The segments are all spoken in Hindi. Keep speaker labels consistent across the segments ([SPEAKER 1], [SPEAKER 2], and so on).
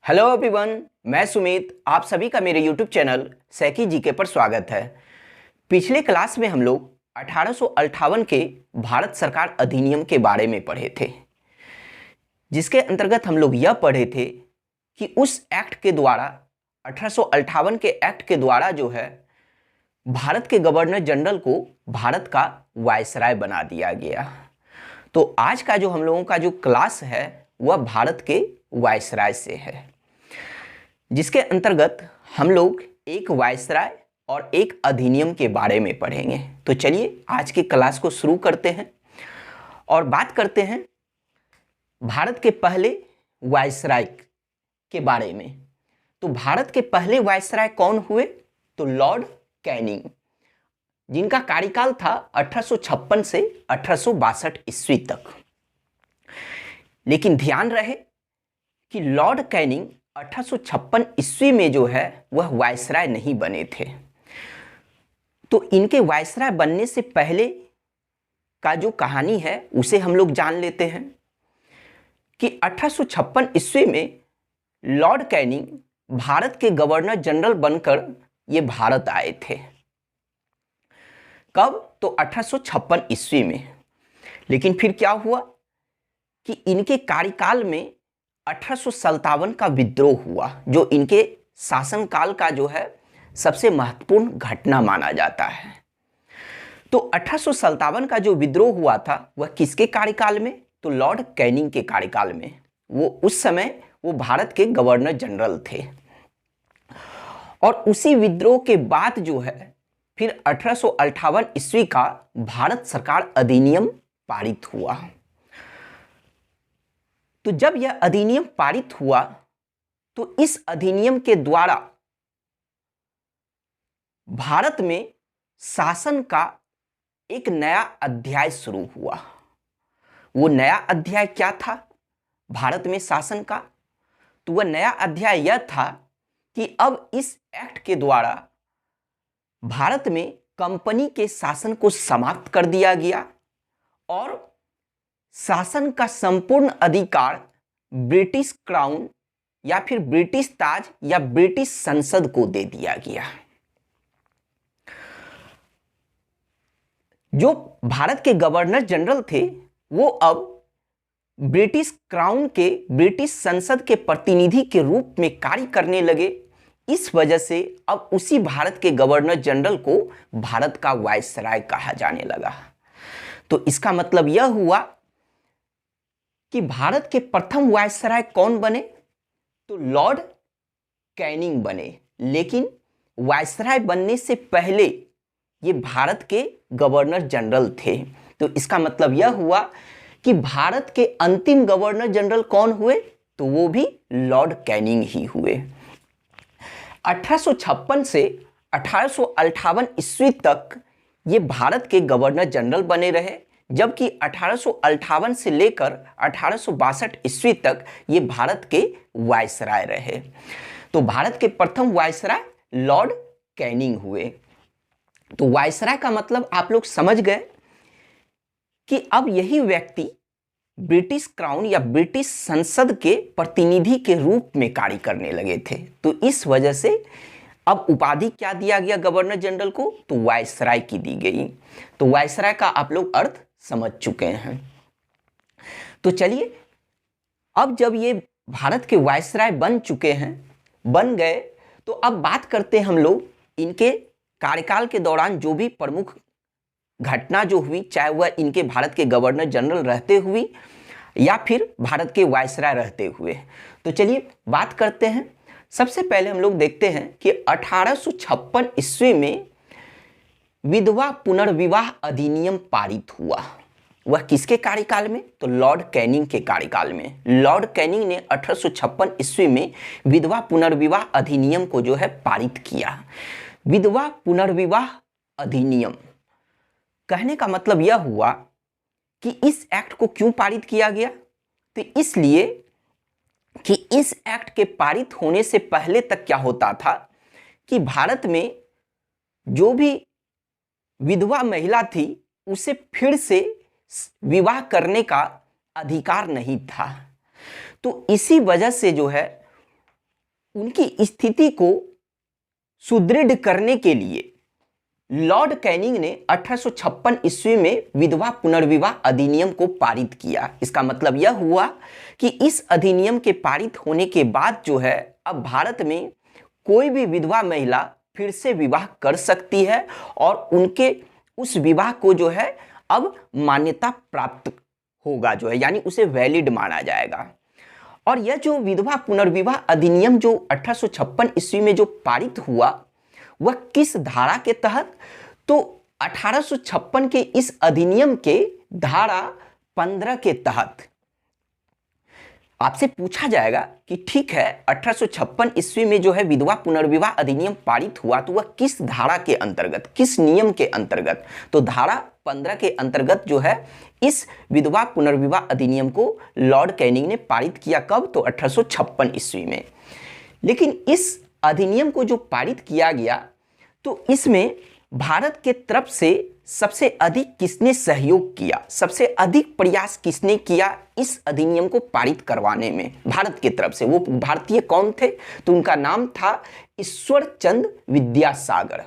[SPEAKER 1] हेलो एवरीवन, मैं सुमित। आप सभी का मेरे यूट्यूब चैनल सैकी जीके पर स्वागत है। पिछले क्लास में हम लोग 1858 के भारत सरकार अधिनियम के बारे में पढ़े थे, जिसके अंतर्गत हम लोग यह पढ़े थे कि उस एक्ट के द्वारा 1858 के एक्ट के द्वारा जो है भारत के गवर्नर जनरल को भारत का वायसराय बना दिया गया। तो आज का जो हम लोगों का जो क्लास है वह भारत के वायसराय से है, जिसके अंतर्गत हम लोग एक वायसराय और एक अधिनियम के बारे में पढ़ेंगे। तो चलिए आज की क्लास को शुरू करते हैं और बात करते हैं भारत के पहले वायसराय के बारे में। तो भारत के पहले वायसराय कौन हुए? तो लॉर्ड कैनिंग, जिनका कार्यकाल था 1856 से 1862 ईस्वी तक। लेकिन ध्यान रहे कि लॉर्ड कैनिंग 1856 ईस्वी में जो है वह वायसराय नहीं बने थे। तो इनके वायसराय बनने से पहले का जो कहानी है उसे हम लोग जान लेते हैं कि 1856 ईस्वी में लॉर्ड कैनिंग भारत के गवर्नर जनरल बनकर ये भारत आए थे। कब? तो 1856 ईस्वी में। लेकिन फिर क्या हुआ कि इनके कार्यकाल में 1857 का विद्रोह हुआ, जो इनके शासनकाल का जो है सबसे महत्वपूर्ण घटना माना जाता है। तो 1857 का जो विद्रोह हुआ था वह किसके कार्यकाल में? तो लॉर्ड कैनिंग के कार्यकाल में। वो उस समय वो भारत के गवर्नर जनरल थे। और उसी विद्रोह के बाद जो है फिर 1858 ईस्वी का भारत सरकार अधिनियम पारित हुआ। तो जब यह अधिनियम पारित हुआ तो इस अधिनियम के द्वारा भारत में शासन का एक नया अध्याय शुरू हुआ। वो नया अध्याय क्या था भारत में शासन का? तो वह नया अध्याय यह था कि अब इस एक्ट के द्वारा भारत में कंपनी के शासन को समाप्त कर दिया गया और शासन का संपूर्ण अधिकार ब्रिटिश क्राउन या फिर ब्रिटिश ताज या ब्रिटिश संसद को दे दिया गया। जो भारत के गवर्नर जनरल थे वो अब ब्रिटिश क्राउन के ब्रिटिश संसद के प्रतिनिधि के रूप में कार्य करने लगे। इस वजह से अब उसी भारत के गवर्नर जनरल को भारत का वायसराय कहा जाने लगा। तो इसका मतलब यह हुआ कि भारत के प्रथम वायसराय कौन बने? तो लॉर्ड कैनिंग बने। लेकिन वायसराय बनने से पहले ये भारत के गवर्नर जनरल थे। तो इसका मतलब यह हुआ कि भारत के अंतिम गवर्नर जनरल कौन हुए? तो वो भी लॉर्ड कैनिंग ही हुए। 1856 से 1858 ईस्वी तक ये भारत के गवर्नर जनरल बने रहे, जबकि 1858 से लेकर 1862 ईस्वी तक ये भारत के वायसराय रहे। तो भारत के प्रथम वायसराय लॉर्ड कैनिंग हुए। तो वायसराय का मतलब आप लोग समझ गए कि अब यही व्यक्ति ब्रिटिश क्राउन या ब्रिटिश संसद के प्रतिनिधि के रूप में कार्य करने लगे थे। तो इस वजह से अब उपाधि क्या दिया गया गवर्नर जनरल को? तो वायसराय की दी गई। तो वायसराय का आप लोग अर्थ समझ चुके हैं। तो चलिए, अब जब ये भारत के वायसराय बन गए, तो अब बात करते हैं हम लोग इनके कार्यकाल के दौरान जो भी प्रमुख घटना जो हुई, चाहे वह इनके भारत के गवर्नर जनरल रहते हुए या फिर भारत के वायसराय रहते हुए। तो चलिए बात करते हैं। सबसे पहले हम लोग देखते हैं कि 1856 ईस्वी में विधवा पुनर्विवाह अधिनियम पारित हुआ। वह किसके कार्यकाल में? तो लॉर्ड कैनिंग के कार्यकाल में। लॉर्ड कैनिंग ने 1856 ईस्वी में विधवा पुनर्विवाह अधिनियम को जो है पारित किया। विधवा पुनर्विवाह अधिनियम कहने का मतलब यह हुआ कि इस एक्ट को क्यों पारित किया गया? तो इसलिए कि इस एक्ट के पारित होने से पहले तक क्या होता था कि भारत में जो भी विधवा महिला थी उसे फिर से विवाह करने का अधिकार नहीं था। तो इसी वजह से जो है उनकी स्थिति को सुदृढ़ करने के लिए लॉर्ड कैनिंग ने 1856 ईस्वी में विधवा पुनर्विवाह अधिनियम को पारित किया। इसका मतलब यह हुआ कि इस अधिनियम के पारित होने के बाद जो है अब भारत में कोई भी विधवा महिला फिर से विवाह कर सकती है और उनके उस विवाह को जो है अब मान्यता प्राप्त होगा, जो है यानी उसे वैलिड माना जाएगा। और यह जो विधवा पुनर्विवाह अधिनियम जो 1856 ईस्वी में जो पारित हुआ वह किस धारा के तहत, तो 1856 के इस अधिनियम के धारा 15 के तहत। आपसे पूछा जाएगा कि ठीक है 1856 ईस्वी में जो है विधवा पुनर्विवाह अधिनियम पारित हुआ तो वह किस धारा के अंतर्गत, किस नियम के अंतर्गत, तो धारा 15 के अंतर्गत जो है इस विधवा पुनर्विवाह अधिनियम को लॉर्ड कैनिंग ने पारित किया। कब, तो 1856 ईस्वी में। लेकिन इस अधिनियम को जो पारित किया गया तो इसमें भारत के तरफ से सबसे अधिक किसने सहयोग किया, सबसे अधिक प्रयास किसने किया इस अधिनियम को पारित करवाने में भारत की तरफ से? वो भारतीय कौन थे, तो उनका नाम था ईश्वरचंद विद्यासागर।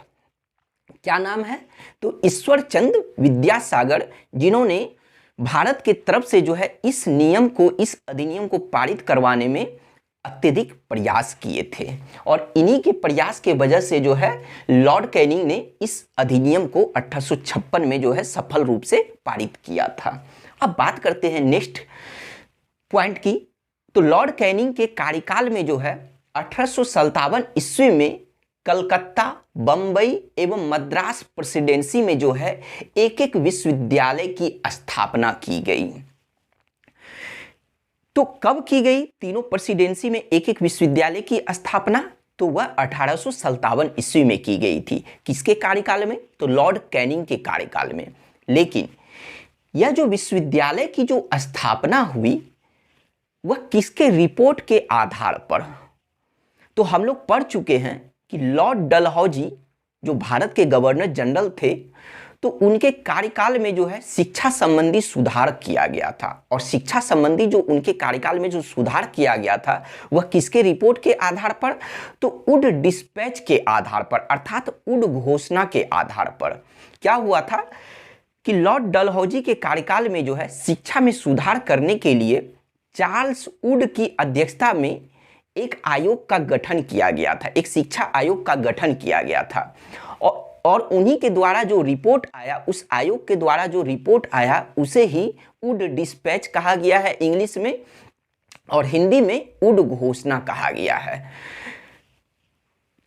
[SPEAKER 1] क्या नाम है, तो ईश्वरचंद विद्यासागर, जिन्होंने भारत की तरफ से जो है इस नियम को, इस अधिनियम को पारित करवाने में अत्यधिक प्रयास किए थे। और इन्हीं के प्रयास के वजह से जो है लॉर्ड कैनिंग ने इस अधिनियम को 1856 में जो है सफल रूप से पारित किया था। अब बात करते हैं नेक्स्ट पॉइंट की। तो लॉर्ड कैनिंग के कार्यकाल में जो है 1857 ईस्वी में कलकत्ता, बंबई एवं मद्रास प्रेसिडेंसी में जो है एक एक विश्वविद्यालय की स्थापना की गई। तो कब की गई तीनों प्रेसिडेंसी में एक एक विश्वविद्यालय की स्थापना, तो वह 1857 ईस्वी में की गई थी। किसके कार्यकाल में, तो लॉर्ड कैनिंग के कार्यकाल में। लेकिन यह जो विश्वविद्यालय की जो स्थापना हुई वह किसके रिपोर्ट के आधार पर, तो हम लोग पढ़ चुके हैं कि लॉर्ड डलहौजी जो भारत के गवर्नर जनरल थे तो उनके कार्यकाल में जो है शिक्षा संबंधी सुधार किया गया था। और शिक्षा संबंधी जो उनके कार्यकाल में जो सुधार किया गया था वह किसके रिपोर्ट के आधार पर, तो वुड डिस्पैच के आधार पर, अर्थात वुड घोषणा के आधार पर। क्या हुआ था कि लॉर्ड डलहौजी के कार्यकाल में जो है शिक्षा में सुधार करने के लिए चार्ल्स वुड की अध्यक्षता में एक आयोग का गठन किया गया था, एक शिक्षा आयोग का गठन किया गया था। और उन्हीं के द्वारा जो रिपोर्ट आया, उस आयोग के द्वारा जो रिपोर्ट आया उसे ही वुड डिस्पैच कहा गया है इंग्लिश में, और हिंदी में वुड घोषणा कहा गया है।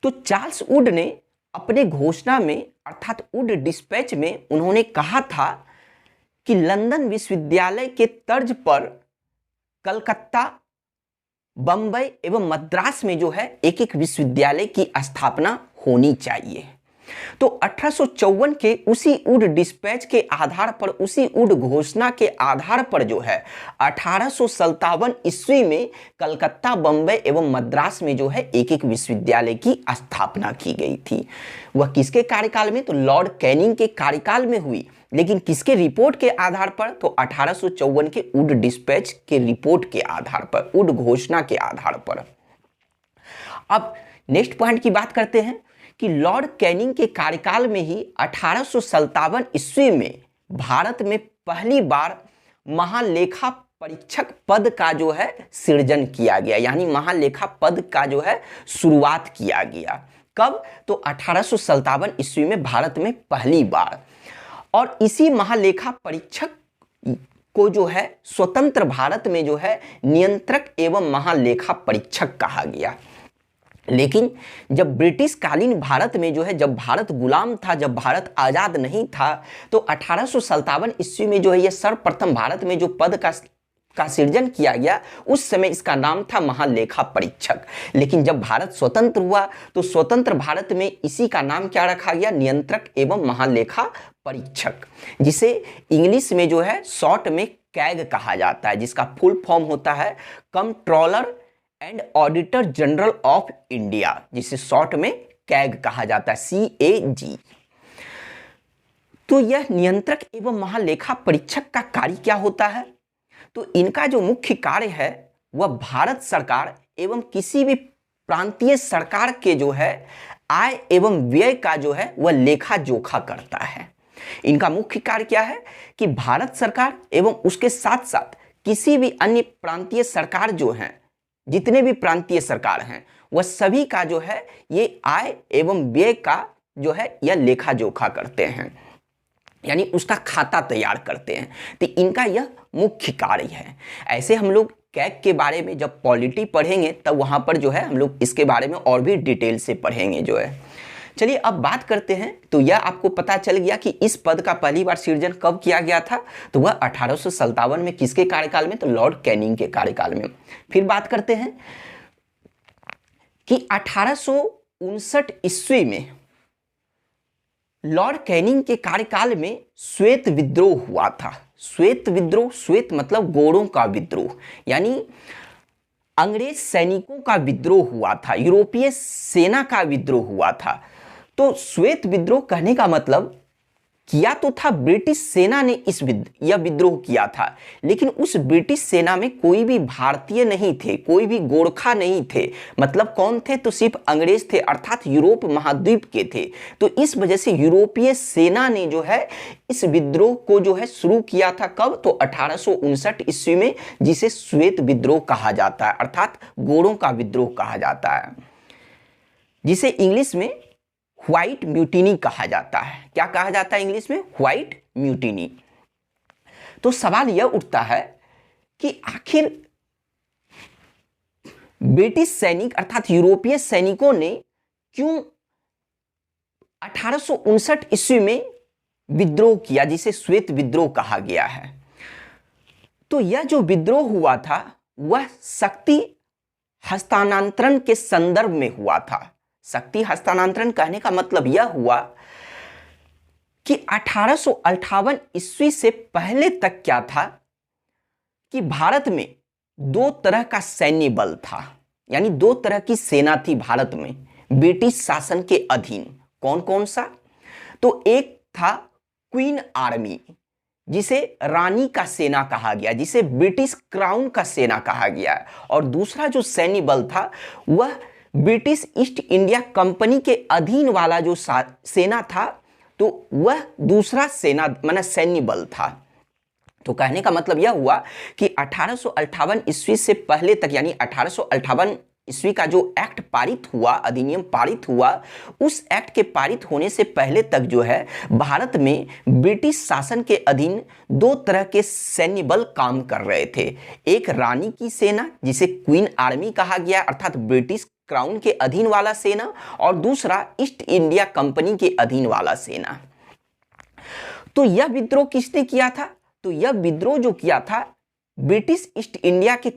[SPEAKER 1] तो चार्ल्स वुड ने अपने घोषणा में अर्थात वुड डिस्पैच में उन्होंने कहा था कि लंदन विश्वविद्यालय के तर्ज पर कलकत्ता, बंबई एवं मद्रास में जो है एक एक विश्वविद्यालय की स्थापना होनी चाहिए। तो 1854 के उसी वुड डिस्पैच के आधार पर, उसी वुड घोषणा के आधार पर जो है 1857 ईस्वी में कलकत्ता, बंबई एवं मद्रास में जो है एक एक विश्वविद्यालय की स्थापना की गई थी। वह किसके कार्यकाल में, तो लॉर्ड कैनिंग के कार्यकाल में हुई। लेकिन किसके रिपोर्ट के आधार पर, तो 1854 के वुड डिस्पैच के रिपोर्ट के आधार पर, वुड घोषणा के आधार पर। अब नेक्स्ट पॉइंट की बात करते हैं कि लॉर्ड कैनिंग के कार्यकाल में ही 1857 ईस्वी में भारत में पहली बार महालेखा परीक्षक पद का जो है सृजन किया गया, यानी महालेखा पद का जो है शुरुआत किया गया। कब, तो 1857 ईस्वी में भारत में पहली बार। और इसी महालेखा परीक्षक को जो है स्वतंत्र भारत में जो है नियंत्रक एवं महालेखा परीक्षक कहा गया। लेकिन जब ब्रिटिश कालीन भारत में जो है, जब भारत गुलाम था, जब भारत आज़ाद नहीं था, तो 1857 ईस्वी में जो है यह सर्वप्रथम भारत में जो पद का सृजन किया गया, उस समय इसका नाम था महालेखा परीक्षक। लेकिन जब भारत स्वतंत्र हुआ तो स्वतंत्र भारत में इसी का नाम क्या रखा गया, नियंत्रक एवं महालेखा परीक्षक, जिसे इंग्लिश में जो है शॉर्ट में कैग कहा जाता है, जिसका फुल फॉर्म होता है controller and auditor general of India, जिसे शॉर्ट में कैग कहा जाता है, CAG। तो यह नियंत्रक एवं महालेखा परीक्षक का कार्य क्या होता है, तो इनका जो मुख्य कार्य है वह भारत सरकार एवं किसी भी प्रांतीय सरकार के जो है आय एवं व्यय का जो है वह लेखा जोखा करता है। इनका मुख्य कार्य क्या है कि भारत सरकार एवं उसके साथ साथ किसी भी अन्य प्रांतीय सरकार जो हैं, जितने भी प्रांतीय सरकार हैं, वह सभी का जो है ये आय एवं व्यय का जो है यह लेखा जोखा करते हैं, यानी उसका खाता तैयार करते हैं। तो इनका यह मुख्य कार्य है। ऐसे हम लोग कैग के बारे में जब पॉलिटी पढ़ेंगे तब वहाँ पर जो है हम लोग इसके बारे में और भी डिटेल से पढ़ेंगे जो है। चलिए अब बात करते हैं। तो यह आपको पता चल गया कि इस पद का पहली बार सृजन कब किया गया था, तो वह 1857 में। किसके कार्यकाल में, तो लॉर्ड कैनिंग के कार्यकाल में। फिर बात करते हैं कि 1859 ईस्वी में लॉर्ड कैनिंग के कार्यकाल में श्वेत विद्रोह हुआ था। श्वेत विद्रोह, श्वेत मतलब गोरों का विद्रोह, यानी अंग्रेज सैनिकों का विद्रोह हुआ था, यूरोपीय सेना का विद्रोह हुआ था। तो श्वेत विद्रोह कहने का मतलब किया तो था ब्रिटिश सेना ने यह विद्रोह किया था, लेकिन उस ब्रिटिश सेना में कोई भी भारतीय नहीं थे, कोई भी गोरखा नहीं थे। मतलब कौन थे, तो सिर्फ अंग्रेज थे, अर्थात यूरोप महाद्वीप के थे। तो इस वजह से यूरोपीय सेना ने जो है इस विद्रोह को जो है शुरू किया था। कब, तो 1859 ईस्वी में, जिसे श्वेत विद्रोह कहा जाता है, अर्थात गोरों का विद्रोह कहा जाता है, जिसे इंग्लिश में व्हाइट म्यूटिनी कहा जाता है। क्या कहा जाता है इंग्लिश में, व्हाइट म्यूटिनी। तो सवाल यह उठता है कि आखिर ब्रिटिश सैनिक अर्थात यूरोपीय सैनिकों ने क्यों 1859 ईस्वी में विद्रोह किया, जिसे श्वेत विद्रोह कहा गया है। तो यह जो विद्रोह हुआ था वह शक्ति हस्तांतरण के संदर्भ में हुआ था। शक्ति हस्तांतरण कहने का मतलब यह हुआ कि 1858 ईस्वी से पहले तक क्या था कि भारत में दो तरह का सैन्य बल था, यानी दो तरह की सेना थी भारत में ब्रिटिश शासन के अधीन। कौन कौन सा, तो एक था क्वीन आर्मी, जिसे रानी का सेना कहा गया, जिसे ब्रिटिश क्राउन का सेना कहा गया, और दूसरा जो सैन्य बल था वह ब्रिटिश ईस्ट इंडिया कंपनी के अधीन वाला जो सेना था, तो वह दूसरा सेना माना सैन्य बल था। तो कहने का मतलब यह हुआ कि 1858 ईस्वी से पहले तक, यानी 1858 ईस्वी का जो एक्ट पारित हुआ, अधिनियम पारित हुआ, उस एक्ट के पारित होने से पहले तक जो है भारत में ब्रिटिश शासन के अधीन दो तरह के सैन्य बल काम कर रहे थे। एक रानी की सेना, जिसे क्वीन आर्मी कहा गया, अर्थात ब्रिटिश क्राउन के अधीन वाला सेना, और दूसरा ईस्ट इंडिया कंपनी के अधीन वाला सेना। तो यह विद्रोह किसने किया था, तो यह विद्रोह जो किया था ब्रिटिश ईस्ट इंडिया के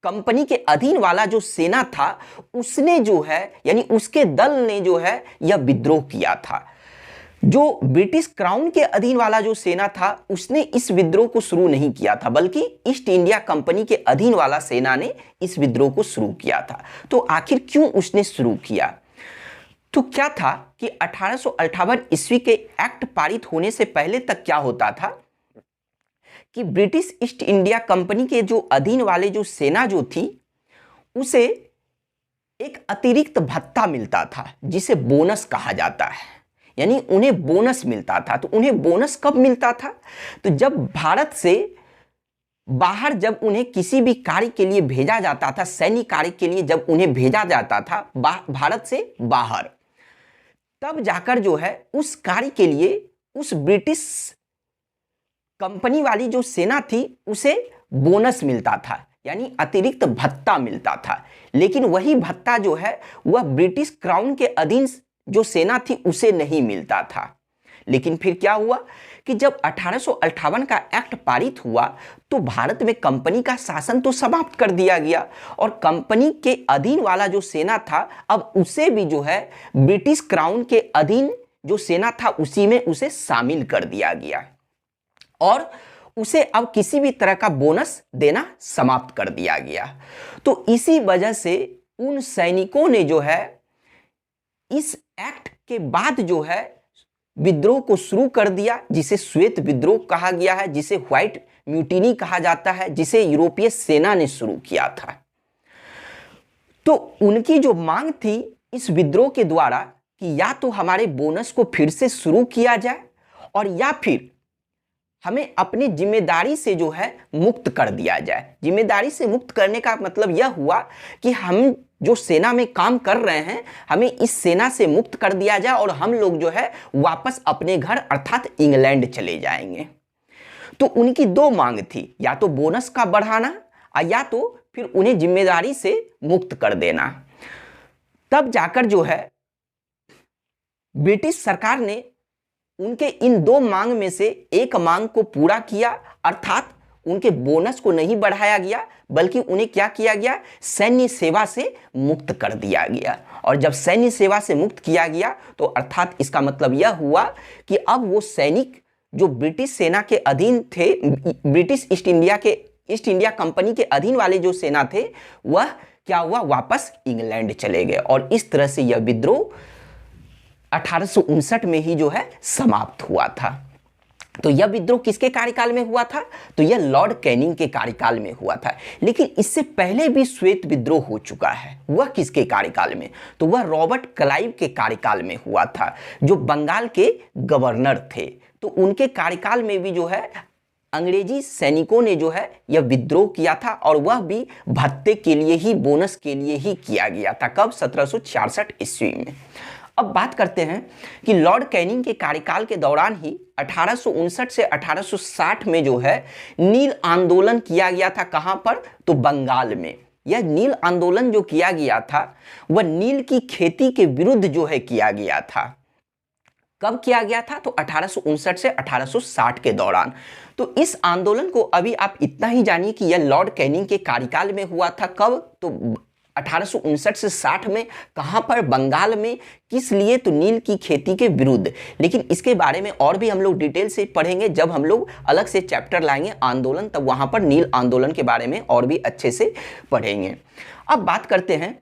[SPEAKER 1] कंपनी के अधीन वाला जो सेना था, उसने जो है, यानी उसके दल ने जो है यह विद्रोह किया था। जो ब्रिटिश क्राउन के अधीन वाला जो सेना था उसने इस विद्रोह को शुरू नहीं किया था, बल्कि ईस्ट इंडिया कंपनी के अधीन वाला सेना ने इस विद्रोह को शुरू किया था। तो आखिर क्यों उसने शुरू किया, तो क्या था कि 1858 ईस्वी के एक्ट पारित होने से पहले तक क्या होता था कि ब्रिटिश ईस्ट इंडिया कंपनी के जो अधीन वाले जो सेना जो थी, उसे एक अतिरिक्त भत्ता मिलता था, जिसे बोनस कहा जाता है, यानी उन्हें बोनस मिलता था। तो उन्हें बोनस कब मिलता था, तो जब भारत से बाहर, जब उन्हें किसी भी कार्य के लिए भेजा जाता था, सैन्य कार्य के लिए जब उन्हें भेजा जाता था भारत से बाहर, तब जाकर जो है उस कार्य के लिए उस ब्रिटिश कंपनी वाली जो सेना थी उसे बोनस मिलता था, यानी अतिरिक्त भत्ता मिलता था। लेकिन वही भत्ता जो है वह ब्रिटिश क्राउन के अधीन जो सेना थी उसे नहीं मिलता था। लेकिन फिर क्या हुआ कि जब 1858 का एक्ट पारित हुआ तो भारत में कंपनी का शासन तो समाप्त कर दिया गया, और कंपनी के अधीन वाला जो सेना था अब उसे भी जो है ब्रिटिश क्राउन के अधीन जो सेना था उसी में उसे शामिल कर दिया गया, और उसे अब किसी भी तरह का बोनस देना समाप्त कर दिया गया। तो इसी वजह से उन सैनिकों ने जो है इस एक्ट के बाद जो है विद्रोह को शुरू कर दिया, जिसे श्वेत विद्रोह कहा गया है, जिसे व्हाइट म्यूटिनी कहा जाता है, जिसे यूरोपीय सेना ने शुरू किया था। तो उनकी जो मांग थी इस विद्रोह के द्वारा कि या तो हमारे बोनस को फिर से शुरू किया जाए और या फिर हमें अपनी जिम्मेदारी से जो है मुक्त कर दिया जाए। जिम्मेदारी से मुक्त करने का मतलब यह हुआ कि हम जो सेना में काम कर रहे हैं हमें इस सेना से मुक्त कर दिया जाए और हम लोग जो है वापस अपने घर अर्थात इंग्लैंड चले जाएंगे। तो उनकी दो मांग थी, या तो बोनस का बढ़ाना और या तो फिर उन्हें जिम्मेदारी से मुक्त कर देना। तब जाकर जो है ब्रिटिश सरकार ने उनके इन दो मांग में से एक मांग को पूरा किया, अर्थात उनके बोनस को नहीं बढ़ाया गया बल्कि उन्हें क्या किया गया, सैन्य सेवा से मुक्त कर दिया गया। और जब सैन्य सेवा से मुक्त किया गया तो अर्थात इसका मतलब यह हुआ कि अब वो सैनिक जो ब्रिटिश सेना के अधीन थे, ब्रिटिश ईस्ट इंडिया कंपनी के अधीन वाले जो सेना थे वह क्या हुआ, वापस इंग्लैंड चले गए। और इस तरह से यह विद्रोह 1859 में ही जो है समाप्त हुआ था। तो यह विद्रोह किसके कार्यकाल में हुआ था, तो यह लॉर्ड कैनिंग के कार्यकाल में हुआ था। लेकिन इससे पहले भी श्वेत विद्रोह हो चुका है। वह किसके कार्यकाल में, तो वह रॉबर्ट क्लाइव के कार्यकाल में हुआ था, जो बंगाल के गवर्नर थे। तो उनके कार्यकाल में भी जो है अंग्रेजी सैनिकों ने जो है यह विद्रोह किया था और वह भी भत्ते के लिए ही, बोनस के लिए ही किया गया था। कब, 1766 ईस्वी में। अब बात करते हैं कि लॉर्ड कैनिंग के कार्यकाल के दौरान ही 1859 से 1860 में जो है नील आंदोलन किया गया था। कहां पर, तो बंगाल में। यह नील आंदोलन जो किया गया था वह नील की खेती के विरुद्ध जो है किया गया था। कब किया गया था, तो 1859 से 1860 के दौरान। तो इस आंदोलन को अभी आप इतना ही जानिए कि यह लॉर्ड कैनिंग के कार्यकाल में हुआ था। कब, तो 1859 से 60 में। कहां पर, बंगाल में। किस लिए, तो नील की खेती के विरुद्ध। लेकिन इसके बारे में और भी हम लोग डिटेल से पढ़ेंगे जब हम लोग अलग से चैप्टर लाएंगे आंदोलन, तब वहां पर नील आंदोलन के बारे में और भी अच्छे से पढ़ेंगे। अब बात करते हैं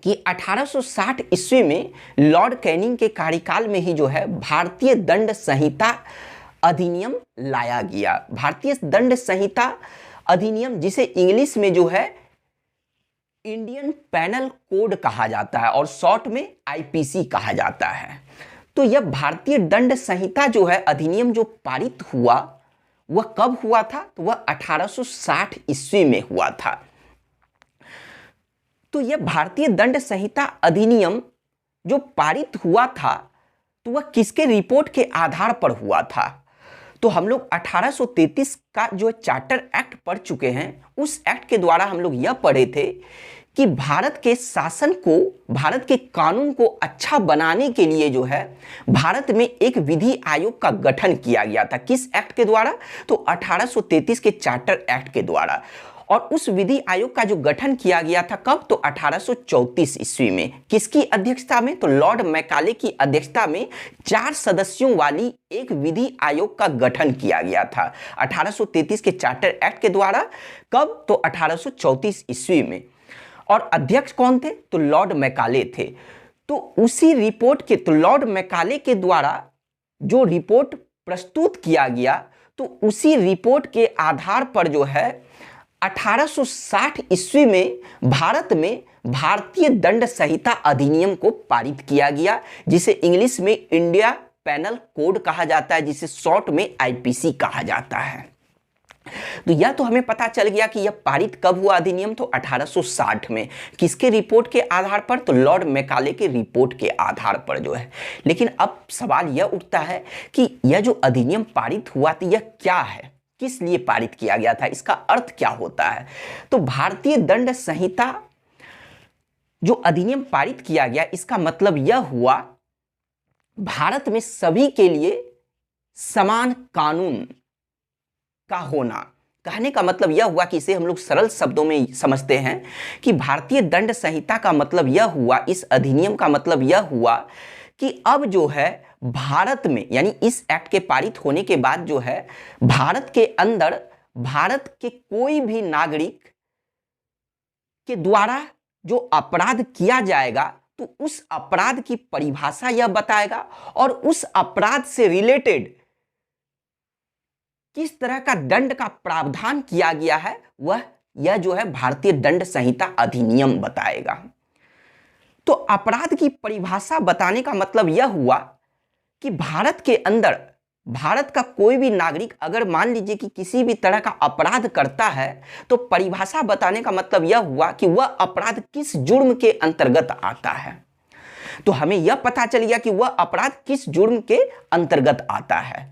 [SPEAKER 1] कि 1860 ईस्वी में लॉर्ड कैनिंग के कार्यकाल में ही जो है भारतीय दंड संहिता अधिनियम लाया गया। भारतीय दंड संहिता अधिनियम, जिसे इंग्लिश में जो है इंडियन पैनल कोड कहा जाता है और शॉर्ट में आईपीसी कहा जाता है। तो यह भारतीय दंड संहिता जो है अधिनियम जो पारित हुआ वह कब हुआ था, तो वह 1860 ईस्वी में हुआ था। तो यह भारतीय दंड संहिता अधिनियम जो पारित हुआ था तो वह किसके रिपोर्ट के आधार पर हुआ था, तो हम लोग 1833 का जो चार्टर एक्ट पढ़ चुके हैं। उस एक्ट के द्वारा हम लोग यह पढ़े थे कि भारत के शासन को, भारत के कानून को अच्छा बनाने के लिए जो है भारत में एक विधि आयोग का गठन किया गया था। किस एक्ट के द्वारा, तो 1833 के चार्टर एक्ट के द्वारा। और उस विधि आयोग का जो गठन किया गया था कब, तो 1834 ईस्वी में। किसकी अध्यक्षता में, तो लॉर्ड मैकाले की अध्यक्षता में 4 सदस्यों वाली एक विधि आयोग का गठन किया गया था 1833 के चार्टर एक्ट के द्वारा। कब, तो 1834 ईस्वी में। और अध्यक्ष कौन थे, तो लॉर्ड मैकाले थे। तो उसी रिपोर्ट के, तो लॉर्ड मैकाले के द्वारा जो रिपोर्ट प्रस्तुत किया गया तो उसी रिपोर्ट के आधार पर जो है 1860 ईस्वी में भारत में भारतीय दंड संहिता अधिनियम को पारित किया गया, जिसे इंग्लिश में इंडिया पैनल कोड कहा जाता है, जिसे शॉर्ट में आईपीसी कहा जाता है। तो यह तो हमें पता चल गया कि यह पारित कब हुआ अधिनियम, तो 1860 में। किसके रिपोर्ट के आधार पर, तो लॉर्ड मैकाले के रिपोर्ट के आधार पर जो है। लेकिन अब सवाल यह उठता है कि यह जो अधिनियम पारित हुआ था यह क्या है, किस लिए पारित किया गया था, इसका अर्थ क्या होता है। तो भारतीय दंड संहिता जो अधिनियम पारित किया गया इसका मतलब यह हुआ भारत में सभी के लिए समान कानून का होना। कहने का मतलब यह हुआ कि इसे हम लोग सरल शब्दों में समझते हैं कि भारतीय दंड संहिता का मतलब यह हुआ, इस अधिनियम का मतलब यह हुआ कि अब जो है भारत में, यानी इस एक्ट के पारित होने के बाद जो है भारत के अंदर भारत के कोई भी नागरिक के द्वारा जो अपराध किया जाएगा तो उस अपराध की परिभाषा यह बताएगा और उस अपराध से रिलेटेड किस तरह का दंड का प्रावधान किया गया है वह यह जो है भारतीय दंड संहिता अधिनियम बताएगा। तो अपराध की परिभाषा बताने का मतलब यह हुआ कि भारत के अंदर भारत का कोई भी नागरिक अगर मान लीजिए कि किसी भी तरह का अपराध करता है तो परिभाषा बताने का मतलब यह हुआ कि वह अपराध किस जुर्म के अंतर्गत आता है। तो हमें यह पता चल गया कि वह अपराध किस जुर्म के अंतर्गत आता है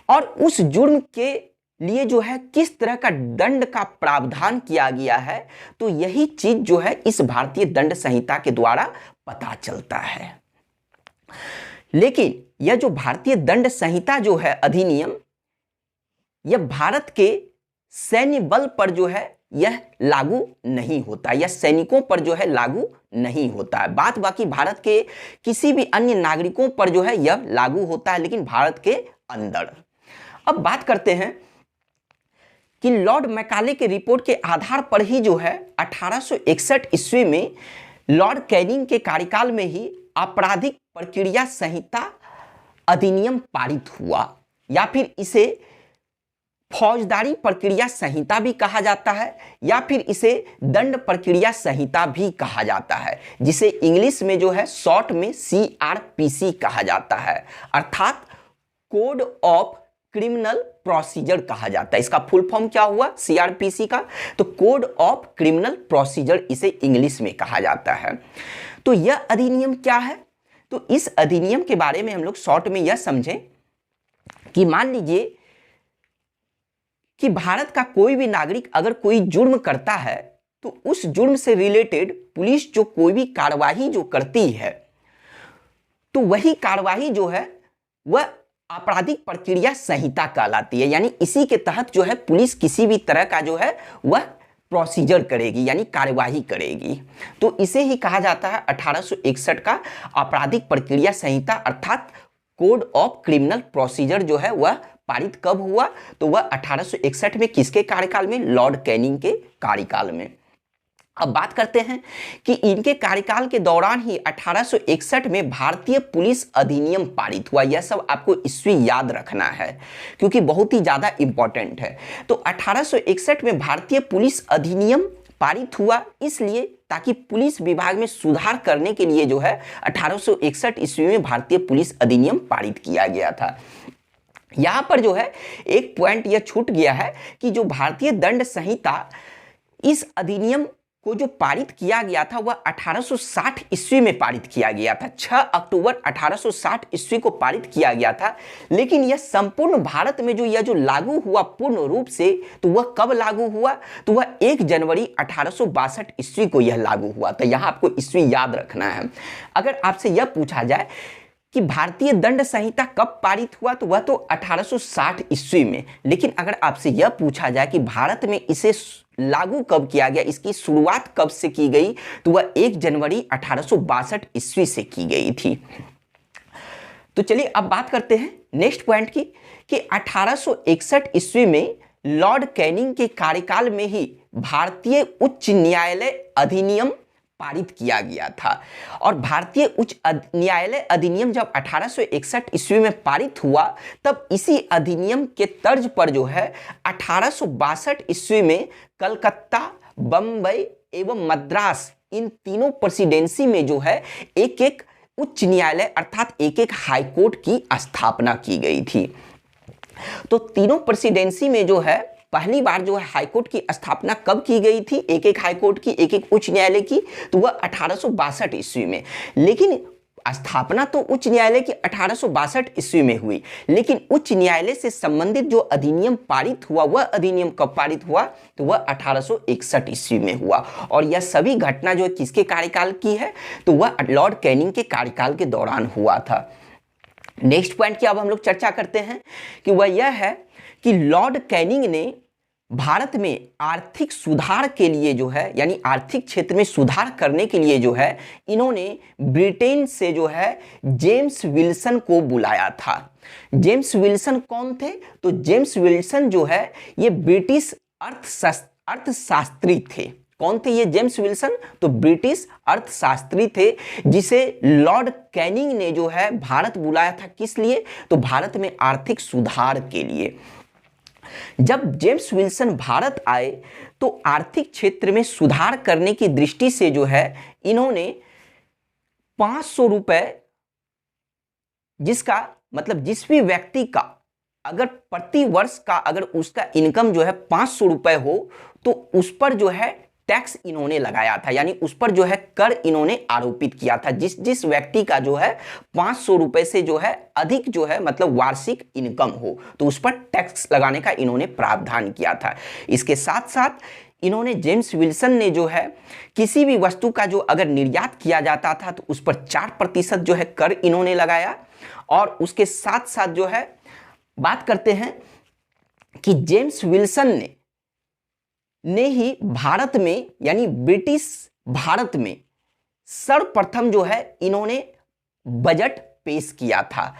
[SPEAKER 1] और उस जुर्म के लिए जो है किस तरह का दंड का प्रावधान किया गया है। तो यही चीज जो है इस भारतीय दंड संहिता के द्वारा पता चलता है। लेकिन यह जो भारतीय दंड संहिता जो है अधिनियम, यह भारत के सैन्य बल पर जो है यह लागू नहीं होता, यह सैनिकों पर जो है लागू नहीं होता है। बात बाकी भारत के किसी भी अन्य नागरिकों पर जो है यह लागू होता है, लेकिन भारत के अंदर। अब बात करते हैं कि लॉर्ड मैकाले के रिपोर्ट के आधार पर ही जो है 1861 ईस्वी में लॉर्ड कैनिंग के कार्यकाल में ही आपराधिक प्रक्रिया संहिता अधिनियम पारित हुआ, या फिर इसे फौजदारी प्रक्रिया संहिता भी कहा जाता है या फिर इसे दंड प्रक्रिया संहिता भी कहा जाता है, जिसे इंग्लिश में जो है शॉर्ट में CRPC कहा जाता है, अर्थात कोड ऑफ क्रिमिनल प्रोसीजर कहा जाता है। इसका फुल फॉर्म क्या हुआ CRPC का? तो कोड ऑफ क्रिमिनल प्रोसीजर इसे इंग्लिश में कहा जाता है। तो यह अधिनियम क्या है? तो इस अधिनियम के बारे में हम लोग शॉर्ट में यह समझें कि मान लीजिए कि भारत का कोई भी नागरिक अगर कोई जुर्म करता है तो उस जुर्म से रिलेटेड पुलिस जो कोई भी कार्यवाही जो करती है तो वही कार्यवाही जो है वह आपराधिक प्रक्रिया संहिता कहलाती है। यानी इसी के तहत जो है पुलिस किसी भी तरह का जो है वह प्रोसीजर करेगी, यानी कार्यवाही करेगी। तो इसे ही कहा जाता है 1861 का आपराधिक प्रक्रिया संहिता, अर्थात कोड ऑफ क्रिमिनल प्रोसीजर जो है वह पारित कब हुआ? तो वह 1861 में किसके कार्यकाल में? लॉर्ड कैनिंग के कार्यकाल में। अब बात करते हैं कि इनके कार्यकाल के दौरान ही 1861 में भारतीय पुलिस अधिनियम पारित हुआ। यह सब आपको ईस्वी याद रखना है क्योंकि बहुत ही ज्यादा इंपॉर्टेंट है। तो 1861 में भारतीय पुलिस अधिनियम पारित हुआ इसलिए ताकि पुलिस विभाग में सुधार करने के लिए जो है 1861 ईस्वी में भारतीय पुलिस अधिनियम पारित किया गया था। यहां पर जो है एक पॉइंट यह छूट गया है कि जो भारतीय दंड संहिता इस अधिनियम को जो पारित किया गया था वह 1860 ईस्वी में पारित किया गया था। 6 अक्टूबर 1860 ईस्वी को पारित किया गया था। लेकिन यह संपूर्ण भारत में जो लागू हुआ पूर्ण रूप से, तो वह कब लागू हुआ? तो वह 1 जनवरी 1862 ईस्वी को यह लागू हुआ था। यहां आपको ईस्वी याद रखना है। अगर आपसे यह पूछा जाए कि भारतीय दंड संहिता कब पारित हुआ तो वह तो 1860 ईस्वी में। लेकिन अगर आपसे यह पूछा जाए कि भारत में इसे लागू कब किया गया, इसकी शुरुआत कब से की गई, तो वह 1 जनवरी 1862 ईस्वी से की गई थी। तो चलिए अब बात करते हैं नेक्स्ट पॉइंट की कि 1861 ईस्वी में लॉर्ड कैनिंग के कार्यकाल में ही भारतीय उच्च न्यायालय अधिनियम पारित किया गया था। और भारतीय उच्च न्यायालय अधिनियम जब 1861 ईस्वी में पारित हुआ तब इसी अधिनियम के तर्ज पर जो है 1862 ईस्वी में कलकत्ता, बंबई एवं मद्रास इन तीनों प्रेसिडेंसी में जो है एक एक उच्च न्यायालय अर्थात एक एक हाईकोर्ट की स्थापना की गई थी। तो तीनों प्रेसिडेंसी में जो है पहली बार जो है हाईकोर्ट की स्थापना कब की गई थी? एक एक हाईकोर्ट की, एक एक उच्च न्यायालय की, तो वह 1862 ईस्वी में। लेकिन स्थापना तो उच्च न्यायालय की 1862 ईस्वी में हुई, लेकिन उच्च न्यायालय से संबंधित जो अधिनियम पारित हुआ वह अधिनियम कब पारित हुआ? तो वह 1861 ईस्वी में हुआ। और यह सभी घटना जो है किसके कार्यकाल की है? तो वह लॉर्ड कैनिंग के कार्यकाल के दौरान हुआ था। नेक्स्ट पॉइंट की अब हम लोग चर्चा करते हैं कि वह यह है कि लॉर्ड कैनिंग ने भारत में आर्थिक सुधार के लिए जो है यानी आर्थिक क्षेत्र में सुधार करने के लिए जो है इन्होंने ब्रिटेन से जो है जेम्स विल्सन को बुलाया था। जेम्स विल्सन कौन थे? तो जेम्स विल्सन जो है ये ब्रिटिश अर्थशास्त्री थे। कौन थे ये जेम्स विल्सन? तो ब्रिटिश अर्थशास्त्री थे जिसे लॉर्ड कैनिंग ने जो है भारत बुलाया था। किस लिए? तो भारत में आर्थिक सुधार के लिए। जब जेम्स विल्सन भारत आए तो आर्थिक क्षेत्र में सुधार करने की दृष्टि से जो है इन्होंने 500 रुपए, जिसका मतलब जिस भी व्यक्ति का अगर प्रति वर्ष का अगर उसका इनकम जो है 500 रुपए हो तो उस पर जो है टैक्स इन्होंने लगाया था, यानी उस पर जो है कर इन्होंने आरोपित किया था। जिस जिस व्यक्ति का जो है 500 रुपए से जो है अधिक जो है मतलब वार्षिक इनकम हो तो उस पर टैक्स लगाने का इन्होंने प्रावधान किया था। इसके साथ साथ इन्होंने जेम्स विल्सन ने जो है किसी भी वस्तु का जो अगर निर्यात किया जाता था तो उस पर 4% जो है कर इन्होंने लगाया। और उसके साथ साथ जो है बात करते हैं कि जेम्स विल्सन ने ही भारत में यानी ब्रिटिश भारत में सर्वप्रथम जो है इन्होंने बजट पेश किया था।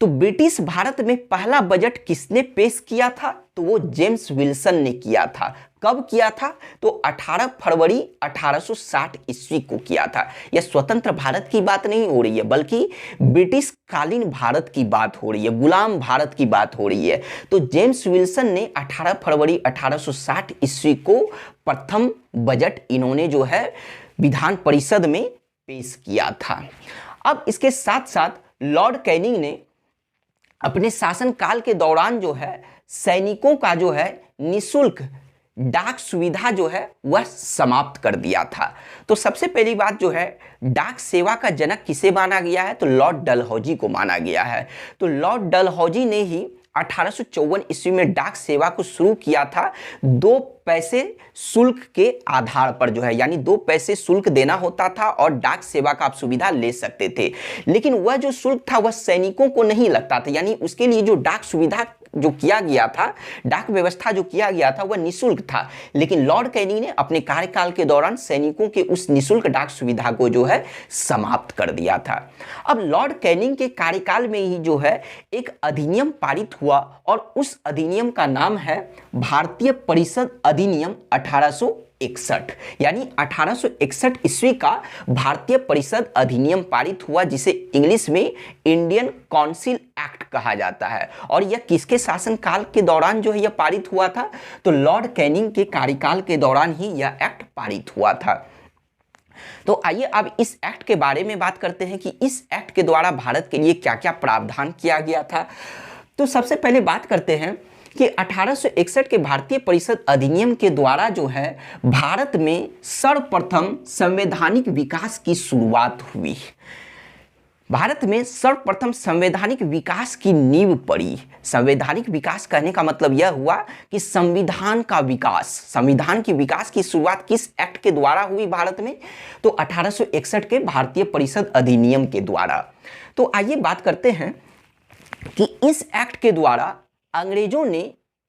[SPEAKER 1] तो ब्रिटिश भारत में पहला बजट किसने पेश किया था? तो वो जेम्स विल्सन ने किया था। कब किया था? तो 18 फरवरी 1860 ईस्वी को किया था। यह स्वतंत्र भारत की बात नहीं हो रही है बल्कि ब्रिटिश कालीन भारत की बात हो रही है, गुलाम भारत की बात हो रही है। तो जेम्स विल्सन ने 18 फरवरी 1860 ईस्वी को प्रथम बजट इन्होंने जो है विधान परिषद में पेश किया था। अब इसके साथ साथ लॉर्ड कैनिंग ने अपने शासनकाल के दौरान जो है सैनिकों का जो है निःशुल्क डाक सुविधा जो है वह समाप्त कर दिया था। तो सबसे पहली बात जो है डाक सेवा का जनक किसे माना गया है? तो लॉर्ड डलहौजी को माना गया है। तो लॉर्ड डलहौजी ने ही 1854 ईस्वी में डाक सेवा को शुरू किया था 2 पैसे शुल्क के आधार पर जो है, यानी 2 पैसे शुल्क देना होता था और डाक सेवा का आप सुविधा ले सकते थे। लेकिन वह जो शुल्क था वह सैनिकों को नहीं लगता था, यानी उसके लिए जो डाक सुविधा जो किया गया था, डाक व्यवस्था जो किया गया था वह निःशुल्क था। लेकिन लॉर्ड कैनिंग ने अपने कार्यकाल के दौरान सैनिकों के उस निःशुल्क डाक सुविधा को जो है समाप्त कर दिया था। अब लॉर्ड कैनिंग के कार्यकाल में ही जो है एक अधिनियम पारित हुआ और उस अधिनियम का नाम है भारतीय परिषद अधिनियम 1861, यानी 1861 ईस्वी का भारतीय परिषद अधिनियम पारित हुआ, जिसे इंग्लिश में इंडियन काउंसिल एक्ट कहा जाता है। और यह किसके शासनकाल के दौरान जो है यह पारित हुआ था? तो लॉर्ड कैनिंग के कार्यकाल के दौरान ही यह एक्ट पारित हुआ था। तो आइए अब इस एक्ट के बारे में बात करते हैं कि इस एक्ट के द्वारा भारत के लिए क्या क्या प्रावधान किया गया था। तो सबसे पहले बात करते हैं कि 1861 के भारतीय परिषद अधिनियम के द्वारा जो है भारत में सर्वप्रथम संवैधानिक विकास की शुरुआत हुई। भारत में सर्वप्रथम संवैधानिक विकास की नींव पड़ी। संवैधानिक विकास कहने का मतलब यह हुआ कि संविधान का विकास, संविधान की विकास की शुरुआत किस एक्ट के द्वारा हुई भारत में? तो 1861 के भारतीय परिषद अधिनियम के द्वारा। तो आइए बात करते हैं कि इस एक्ट के द्वारा अंग्रेजों ने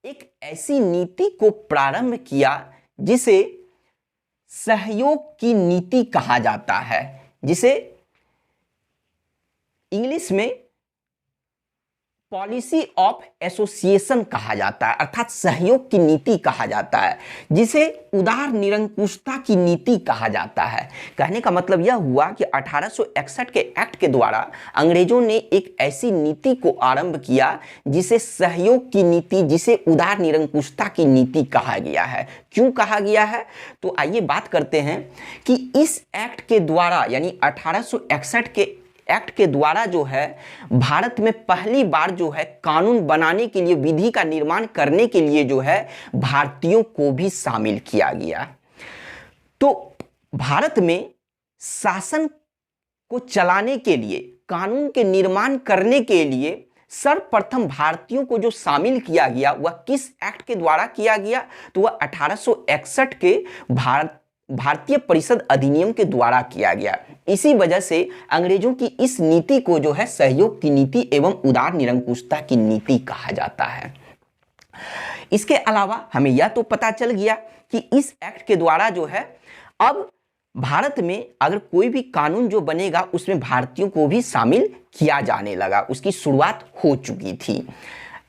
[SPEAKER 1] एक ऐसी नीति को प्रारंभ किया जिसे सहयोग की नीति कहा जाता है, जिसे इंग्लिश में पॉलिसी ऑफ एसोसिएशन कहा जाता है, अर्थात सहयोग की नीति कहा जाता है, जिसे उदार निरंकुशता की नीति कहा जाता है। कहने का मतलब यह हुआ कि 1861 के एक्ट के द्वारा अंग्रेजों ने एक ऐसी नीति को आरंभ किया जिसे सहयोग की नीति, जिसे उदार निरंकुशता की नीति कहा गया है। क्यों कहा गया है? तो आइए बात करते हैं कि इस एक्ट के द्वारा यानी 1861 के एक्ट के द्वारा जो है भारत में पहली बार जो है कानून बनाने के लिए, विधि का निर्माण करने के लिए जो है भारतीयों को भी शामिल किया गया। तो भारत में शासन को चलाने के लिए, कानून के निर्माण करने के लिए सर्वप्रथम भारतीयों को जो शामिल किया गया वह किस एक्ट के द्वारा किया गया? तो वह 1861 के भारतीय परिषद अधिनियम के द्वारा किया गया। इसी वजह से अंग्रेजों की इस नीति को जो है सहयोग की नीति एवं उदार निरंकुशता की नीति कहा जाता है। इसके अलावा हमें यह तो पता चल गया कि इस एक्ट के द्वारा जो है अब भारत में अगर कोई भी कानून जो बनेगा उसमें भारतीयों को भी शामिल किया जाने लगा, उसकी शुरुआत हो चुकी थी।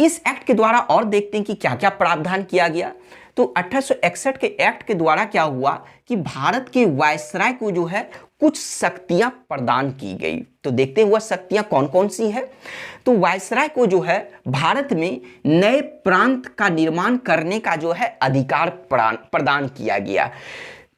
[SPEAKER 1] इस एक्ट के द्वारा और देखते हैं कि क्या क्या प्रावधान किया गया। तो 1861 के एक्ट के द्वारा क्या हुआ कि भारत के वायसराय को जो है कुछ शक्तियां प्रदान की गई। तो देखते हैं वह शक्तियां कौन कौन सी है। तो वायसराय को जो है भारत में नए प्रांत का निर्माण करने का जो है अधिकार प्रदान किया गया।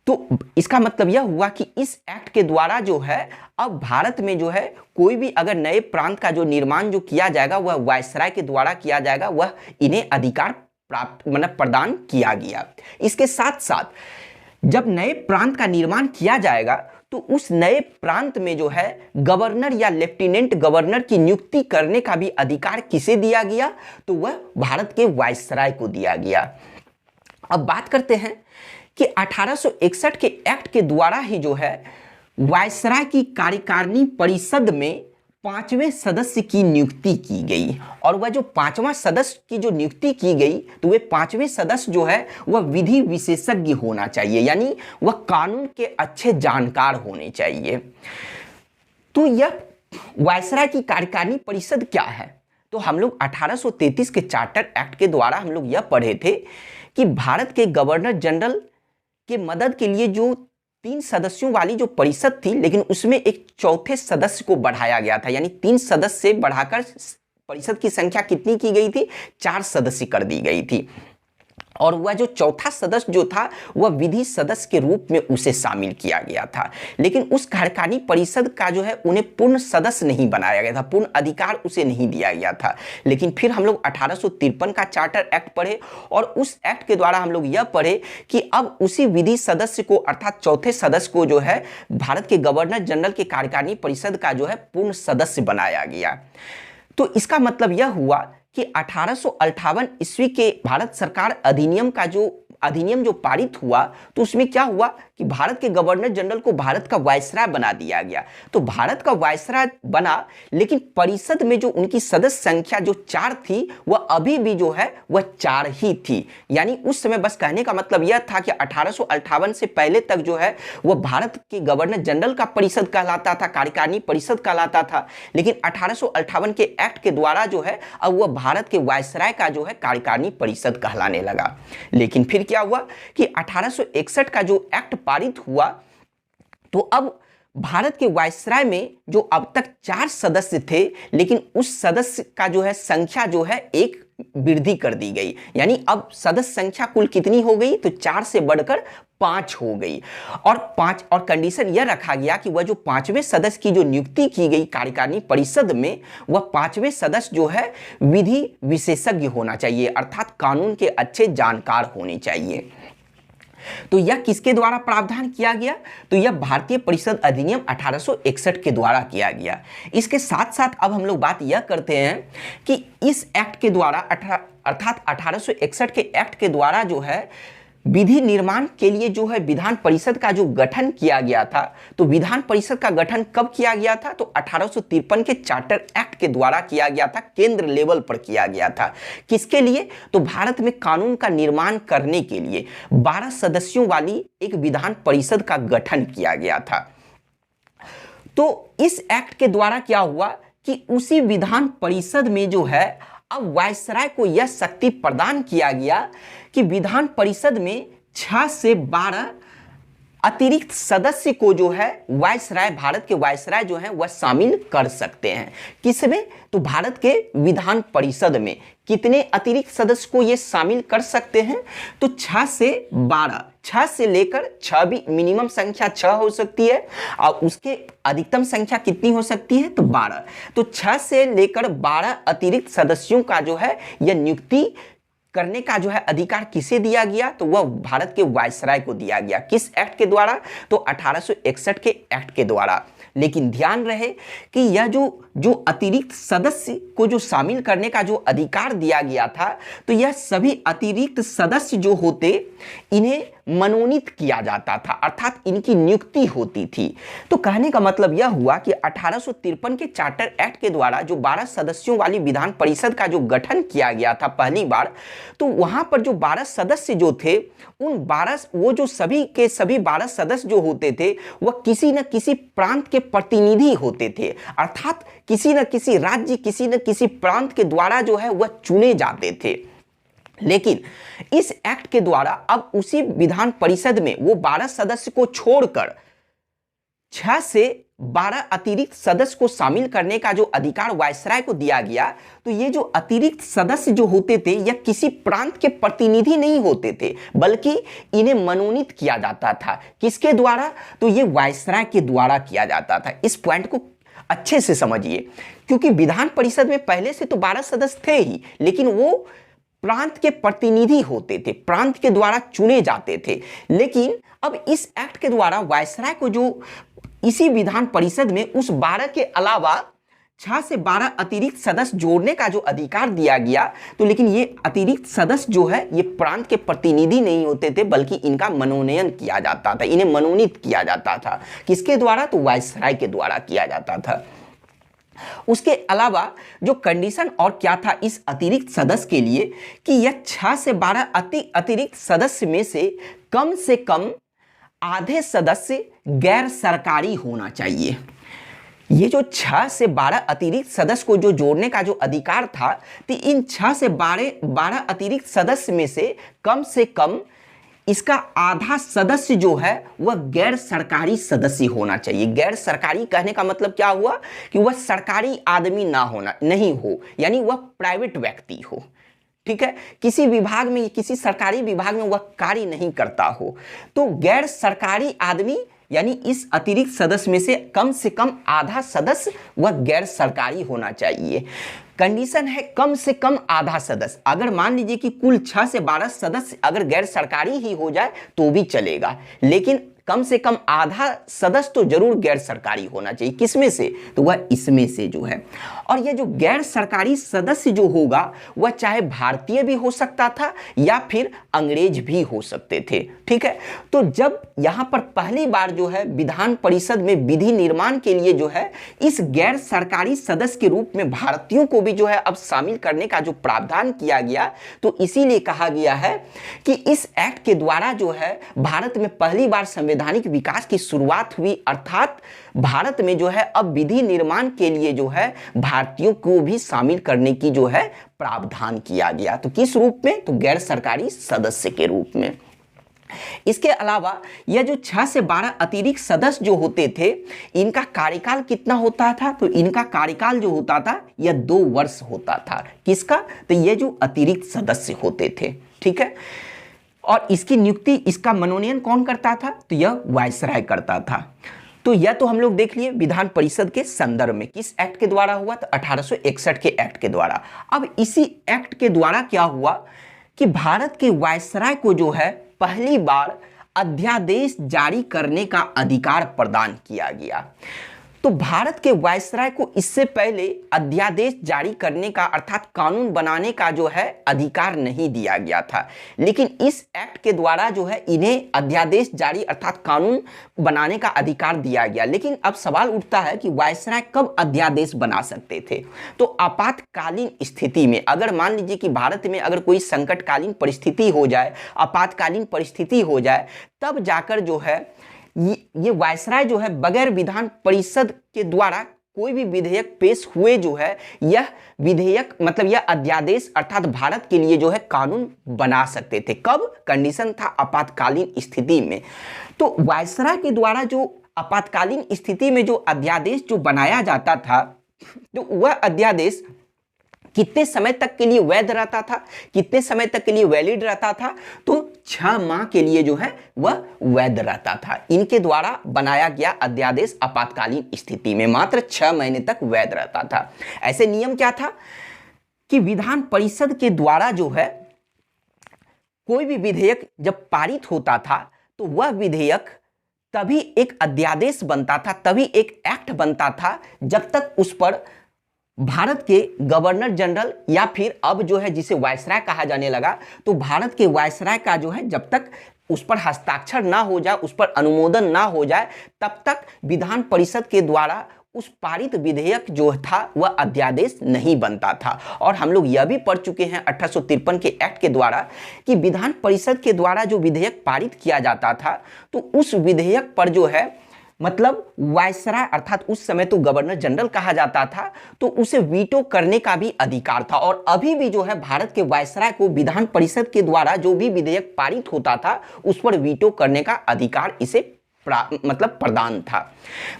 [SPEAKER 1] तो इसका मतलब यह हुआ कि इस एक्ट के द्वारा जो है अब भारत में जो है कोई भी अगर नए प्रांत का जो निर्माण जो किया जाएगा वह वायसराय के द्वारा किया जाएगा, वह इन्हें अधिकार प्राप्त मतलब प्रदान किया गया। इसके साथ साथ जब नए प्रांत का निर्माण किया जाएगा तो उस नए प्रांत में जो है गवर्नर या लेफ्टिनेंट गवर्नर की नियुक्ति करने का भी अधिकार किसे दिया गया, तो वह भारत के वायसराय को दिया गया। अब बात करते हैं कि 1861 के एक्ट के द्वारा ही जो है वायसराय की कार्यकारिणी परिषद में 5वें सदस्य की नियुक्ति की गई। और वह जो 5वां सदस्य की जो नियुक्ति की गई तो वे 5वें सदस्य जो है वह विधि विशेषज्ञ होना चाहिए, यानी वह कानून के अच्छे जानकार होने चाहिए। तो यह वायसराय की कार्यकारिणी परिषद क्या है, तो हम लोग 1833 के चार्टर एक्ट के द्वारा हम लोग यह पढ़े थे कि भारत के गवर्नर जनरल के मदद के लिए जो 3 सदस्यों वाली जो परिषद थी, लेकिन उसमें एक चौथे सदस्य को बढ़ाया गया था, यानी 3 सदस्य से बढ़ाकर परिषद की संख्या कितनी की गई थी, 4 सदस्य कर दी गई थी। और वह जो चौथा सदस्य जो था वह विधि सदस्य के रूप में उसे शामिल किया गया था। लेकिन उस कार्यकारिणी परिषद का जो है उन्हें पूर्ण सदस्य नहीं बनाया गया था, पूर्ण अधिकार उसे नहीं दिया गया था। लेकिन फिर हम लोग 1853 का चार्टर एक्ट पढ़े और उस एक्ट के द्वारा हम लोग यह पढ़े कि अब उसी विधि सदस्य को अर्थात चौथे सदस्य को जो है भारत के गवर्नर जनरल के कार्यकारिणी परिषद का जो है पूर्ण सदस्य बनाया गया। तो इसका मतलब यह हुआ कि 1858 ईस्वी के भारत सरकार अधिनियम जो पारित हुआ तो उसमें क्या हुआ कि भारत के गवर्नर जनरल को भारत का वायसराय बना दिया गया। तो भारत का वायसराय बना, लेकिन परिषद में जो उनकी सदस्य संख्या जो 4 थी वह अभी भी जो है वह 4 ही थी। यानी उस समय बस कहने का मतलब यह था कि 1858 से पहले तक जो है वह भारत के गवर्नर जनरल का परिषद कहलाता था, कार्यकारिणी परिषद कहलाता था। लेकिन 1858 के एक्ट के द्वारा जो है अब वह भारत के वायसराय का जो है कार्यकारिणी परिषद कहलाने लगा। लेकिन फिर क्या हुआ कि 1861 का जो एक्ट पारित हुआ तो अब भारत के वायसराय में जो अब तक 4 सदस्य थे, लेकिन उस सदस्य का जो है संख्या जो है 1 वृद्धि कर दी गई। यानी अब सदस्य संख्या कुल कितनी हो गई, तो 4 से बढ़कर 5 हो गई। और कंडीशन यह रखा गया कि वह जो 5वें सदस्य की जो नियुक्ति की गई कार्यकारिणी परिषद में, वह 5वें सदस्य जो है विधि विशेषज्ञ होना चाहिए, अर्थात कानून के अच्छे जानकार होने चाहिए। तो यह किसके द्वारा प्रावधान किया गया, तो यह भारतीय परिषद अधिनियम 1861 के द्वारा किया गया। इसके साथ साथ अब हम लोग बात यह करते हैं कि इस एक्ट के द्वारा अर्थात 1861 के एक्ट के द्वारा जो है विधि निर्माण के लिए जो है विधान परिषद का जो गठन किया गया था, तो विधान परिषद का गठन कब किया गया था, तो 1853 के चार्टर एक्ट के द्वारा किया गया था, केंद्र लेवल पर किया गया था। किसके लिए, तो भारत में कानून का निर्माण करने के लिए 12 सदस्यों वाली एक विधान परिषद का गठन किया गया था। तो इस एक्ट के द्वारा क्या हुआ कि उसी विधान परिषद में जो है अब वायसराय को यह शक्ति प्रदान किया गया कि विधान परिषद में 6 से 12 अतिरिक्त सदस्य को जो है वायसराय, भारत के वायसराय जो है वह शामिल कर सकते हैं। किसमें, तो भारत के विधान परिषद में कितने अतिरिक्त सदस्य को ये शामिल कर सकते हैं, तो 6 से 12, 6 से लेकर 6 भी मिनिमम संख्या 6 हो सकती है और उसके अधिकतम संख्या कितनी हो सकती है, तो 12। तो 6 से लेकर 12 अतिरिक्त सदस्यों का जो है यह नियुक्ति करने का जो है अधिकार किसे दिया गया, तो वह भारत के वायसराय को दिया गया। किस एक्ट के द्वारा, तो 1861 के एक्ट के द्वारा। लेकिन ध्यान रहे कि यह जो अतिरिक्त सदस्य को जो शामिल करने का जो अधिकार दिया गया था, तो यह सभी अतिरिक्त सदस्य जो होते इन्हें मनोनीत किया जाता था, अर्थात इनकी नियुक्ति होती थी। तो कहने का मतलब यह हुआ कि 1853 के चार्टर एक्ट के द्वारा जो 12 सदस्यों वाली विधान परिषद का जो गठन किया गया था पहली बार, तो वहां पर जो 12 सदस्य जो थे उन 12 वो जो सभी के सभी 12 सदस्य जो होते थे वह किसी न किसी प्रांत के प्रतिनिधि होते थे, अर्थात किसी न किसी राज्य, किसी न किसी प्रांत के द्वारा जो है वह चुने जाते थे। लेकिन इस एक्ट के द्वारा अब उसी विधान परिषद में वो 12 सदस्य को छोड़कर 6 से 12 अतिरिक्त सदस्य को शामिल करने का जो अधिकार वायसराय को दिया गया। तो ये जो अतिरिक्त सदस्य जो होते थे यह किसी प्रांत के प्रतिनिधि नहीं होते थे, बल्कि इन्हें मनोनीत किया जाता था। किसके द्वारा? तो ये वायसराय के द्वारा किया जाता था। इस पॉइंट को अच्छे से समझिए, क्योंकि विधान परिषद में पहले से तो 12 सदस्य थे ही, लेकिन वो प्रांत के प्रतिनिधि होते थे, प्रांत के द्वारा चुने जाते थे। लेकिन अब इस एक्ट के द्वारा वायसराय को जो इसी विधान परिषद में उस 12 के अलावा 6 से 12 अतिरिक्त सदस्य जोड़ने का जो अधिकार दिया गया। तो लेकिन ये अतिरिक्त सदस्य जो है ये प्रांत के प्रतिनिधि नहीं होते थे, बल्कि इनका मनोनयन किया जाता था, इन्हें मनोनीत किया जाता था। किसके द्वारा? तो वायसराय के द्वारा किया जाता था। उसके अलावा जो कंडीशन और क्या था इस अतिरिक्त सदस्य के लिए कि यह 6 से 12 अतिरिक्त सदस्य में से कम आधे सदस्य गैर सरकारी होना चाहिए। ये जो 6 से 12 अतिरिक्त सदस्य को जो जोड़ने का जो अधिकार था, तो इन 6 से 12 अतिरिक्त सदस्य में से कम इसका आधा सदस्य जो है वह गैर सरकारी सदस्य होना चाहिए। गैर सरकारी कहने का मतलब क्या हुआ कि वह सरकारी आदमी नहीं हो, यानी वह प्राइवेट व्यक्ति हो। ठीक है, किसी विभाग में, किसी सरकारी विभाग में वह कार्य नहीं करता हो। तो गैर सरकारी आदमी यानी इस अतिरिक्त सदस्य में से कम आधा सदस्य वह गैर सरकारी होना चाहिए। कंडीशन है कम से कम आधा सदस्य। अगर मान लीजिए कि कुल 6 से 12 सदस्य अगर गैर सरकारी ही हो जाए तो भी चलेगा, लेकिन कम से कम आधा सदस्य तो जरूर गैर सरकारी होना चाहिए। किसमें से? तो वह इसमें से जो है। और यह जो गैर सरकारी सदस्य जो होगा वह चाहे भारतीय भी हो सकता था या फिर अंग्रेज भी हो सकते थे। ठीक है, तो जब यहां पर पहली बार जो है विधान परिषद में विधि निर्माण के लिए जो है इस गैर सरकारी सदस्य के रूप में भारतीयों को भी जो है अब शामिल करने का जो प्रावधान किया गया, तो इसीलिए कहा गया है कि इस एक्ट के द्वारा जो है भारत में पहली बार संवैधानिक विकास की शुरुआत हुई। अर्थात भारत में जो है अब विधि निर्माण के लिए जो है भारतीयों को भी शामिल करने की जो है प्रावधान किया गया। तो किस रूप में? तो गैर सरकारी सदस्य के रूप में। इसके अलावा यह जो 6 से 12 अतिरिक्त सदस्य जो होते थे इनका कार्यकाल कितना होता था? तो इनका कार्यकाल जो होता था यह 2 वर्ष होता था। किसका? तो यह जो अतिरिक्त सदस्य होते थे। ठीक है, और इसकी नियुक्ति, इसका मनोनयन कौन करता था? तो यह वायसराय करता था। तो यह तो हम लोग देख लिए विधान परिषद के संदर्भ में किस एक्ट के द्वारा हुआ? तो 1861 के एक्ट के द्वारा। अब इसी एक्ट के द्वारा क्या हुआ कि भारत के वायसराय को जो है पहली बार अध्यादेश जारी करने का अधिकार प्रदान किया गया। तो भारत के वायसराय को इससे पहले अध्यादेश जारी करने का अर्थात कानून बनाने का जो है अधिकार नहीं दिया गया था, लेकिन इस एक्ट के द्वारा जो है इन्हें अध्यादेश जारी अर्थात कानून बनाने का अधिकार दिया गया। लेकिन अब सवाल उठता है कि वायसराय कब अध्यादेश बना सकते थे? तो आपातकालीन स्थिति में, अगर मान लीजिए कि भारत में अगर कोई संकटकालीन परिस्थिति हो जाए, आपातकालीन परिस्थिति हो जाए, तब जाकर जो है ये वायसराय जो है बगैर विधान परिषद के द्वारा कोई भी विधेयक पेश हुए जो है यह विधेयक मतलब यह अध्यादेश अर्थात भारत के लिए जो है कानून बना सकते थे। कब? कंडीशन था आपातकालीन स्थिति में। तो वायसराय के द्वारा जो आपातकालीन स्थिति में जो अध्यादेश जो बनाया जाता था, तो वह अध्यादेश कितने समय तक के लिए वैध रहता था, कितने समय तक के लिए वैलिड रहता था? तो 6 माह के लिए जो है वह वैध रहता था। इनके द्वारा बनाया गया अध्यादेश आपातकालीन स्थिति में मात्र 6 महीने तक वैध रहता था। ऐसे नियम क्या था कि विधान परिषद के द्वारा जो है कोई भी विधेयक जब पारित होता था तो वह विधेयक तभी एक अध्यादेश बनता था, तभी एक एक्ट बनता था जब तक उस पर भारत के गवर्नर जनरल या फिर अब जो है जिसे वायसराय कहा जाने लगा, तो भारत के वायसराय का जो है जब तक उस पर हस्ताक्षर ना हो जाए, उस पर अनुमोदन ना हो जाए, तब तक विधान परिषद के द्वारा उस पारित विधेयक जो था वह अध्यादेश नहीं बनता था। और हम लोग यह भी पढ़ चुके हैं 1853 के एक्ट के द्वारा कि विधान परिषद के द्वारा जो विधेयक पारित किया जाता था तो उस विधेयक पर जो है मतलब वायसराय अर्थात उस समय तो गवर्नर जनरल कहा जाता था, तो उसे वीटो करने का भी अधिकार था। और अभी भी जो है भारत के वायसराय को विधान परिषद के द्वारा जो भी विधेयक पारित होता था उस पर वीटो करने का अधिकार इसे मतलब प्रदान था।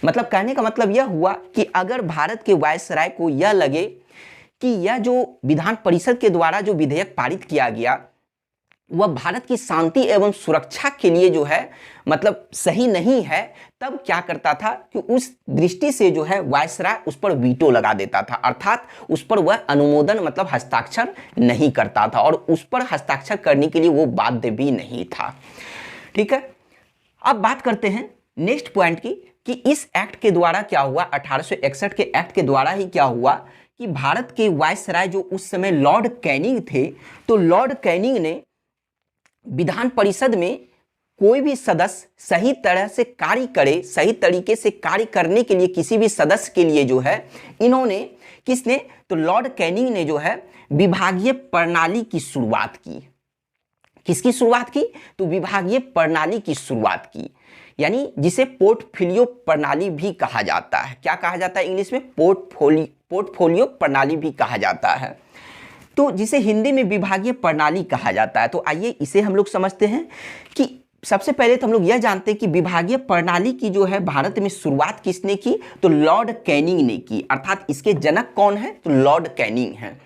[SPEAKER 1] मतलब कहने का मतलब यह हुआ कि अगर भारत के वायसराय को यह लगे कि यह जो विधान परिषद के द्वारा जो विधेयक पारित किया गया वह भारत की शांति एवं सुरक्षा के लिए जो है मतलब सही नहीं है, तब क्या करता था कि उस दृष्टि से जो है वायसराय उस पर वीटो लगा देता था, अर्थात उस पर वह अनुमोदन मतलब हस्ताक्षर नहीं करता था और उस पर हस्ताक्षर करने के लिए वो बाध्य भी नहीं था। ठीक है, अब बात करते हैं नेक्स्ट पॉइंट की कि इस एक्ट के द्वारा क्या हुआ, 1861 के एक्ट के द्वारा ही क्या हुआ कि भारत के वायसराय जो उस समय लॉर्ड कैनिंग थे, तो लॉर्ड कैनिंग ने विधान परिषद में कोई भी सदस्य सही तरह से कार्य करे, सही तरीके से कार्य करने के लिए किसी भी सदस्य के लिए जो है इन्होंने किसने, तो लॉर्ड कैनिंग ने जो है विभागीय प्रणाली की शुरुआत की। किसकी शुरुआत की, तो विभागीय प्रणाली की शुरुआत की, यानी जिसे पोर्टफोलियो प्रणाली भी कहा जाता है। क्या कहा जाता है इंग्लिश में, पोर्टफोलियो प्रणाली भी कहा जाता है, तो जिसे हिंदी में विभागीय प्रणाली कहा जाता है। तो आइए इसे हम लोग समझते हैं कि सबसे पहले तो हम लोग यह जानते हैं कि विभागीय प्रणाली की जो है भारत में शुरुआत किसने की, तो लॉर्ड कैनिंग ने की, अर्थात इसके जनक कौन है, तो लॉर्ड कैनिंग है।